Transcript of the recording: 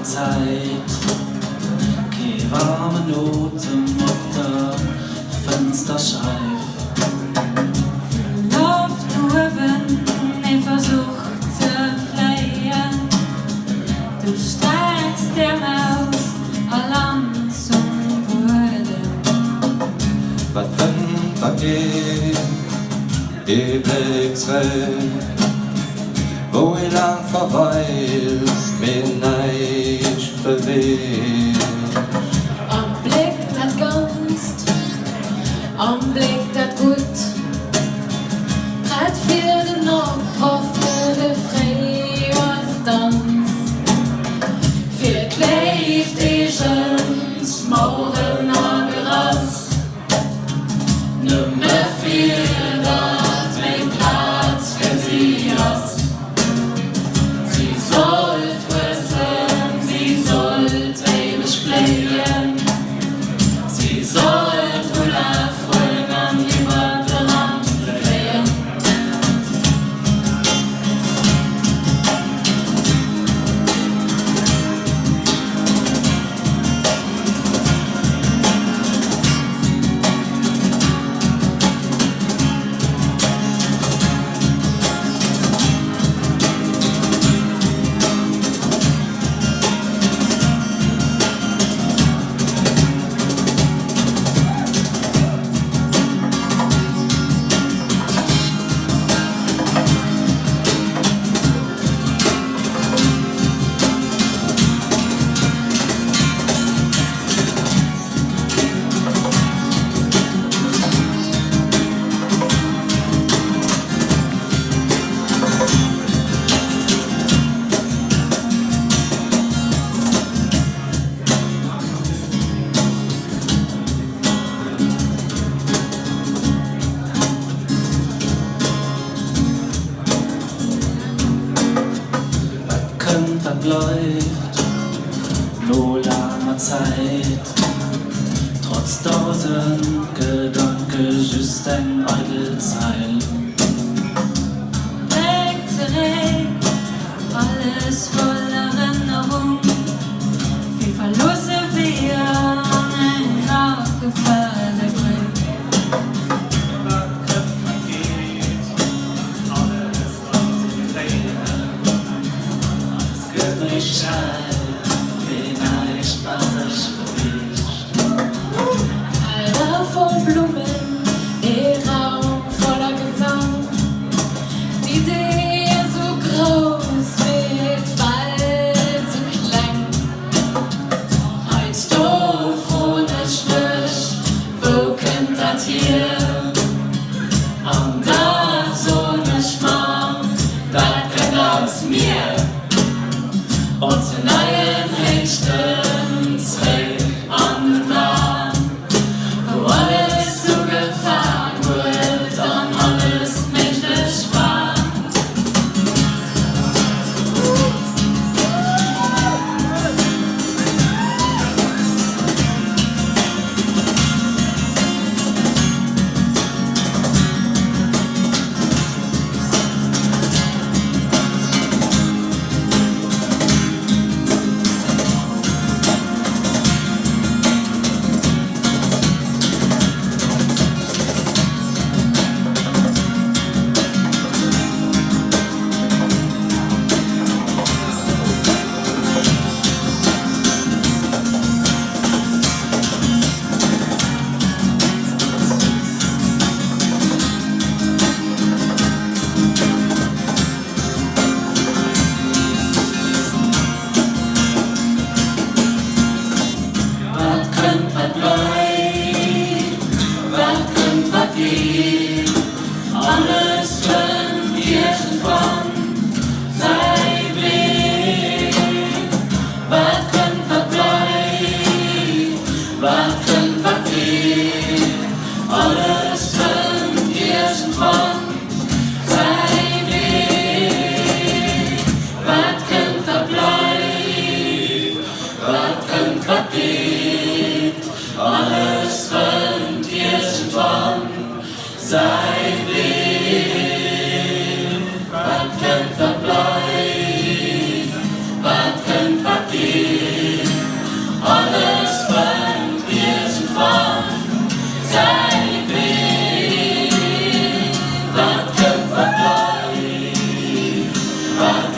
Zeit. Keine warme Noten auf der Fensterscheibe. Läuft oben, ich versuch zu fliehen. Du steigst dir aus, allein zum Boden. Was wenn, was geht, die Blickswelt, wo ich lang verweilt, mich nicht bewegt. Am Blick dat Gunst, am Blick dat Gut, hat für den Opfer, für den Freiheitstanz. Für Kleid ichens, morgen angerast, nimmer viel dat mein Platz für sie hast. Sie sollt wissen, sie sollt ewig bleiben. Sie sollt wohl erfreuen an jemandem anderen. Was bleibt, nur langer Zeit. Trotz tausend Gedanken, just ein Eidelzeil. Weg zurück, alles voll Erinnerung. Wie Verluste wir an ein abgefallener Griff. Felder voll Blumen, der Raum voller Gesang. Die Idee so groß wird, weil sie klein. Als doof ohne Strich, wo kommt das hier? Und da so ne Schmarrn, das kann aus mir. Und zu neuen Hechten zurück an den Bahn, wo alles so gefahren wird und alles menschlich war. Alles kann irgendwann sein Weg. Was kann verbleiben, was kann vergehen? Alles kann irgendwann sein Weg. Was kann verbleiben, was kann vergehen? Alles kann irgendwann sein Weg. Was kann verbleiben, was kann vergehen? was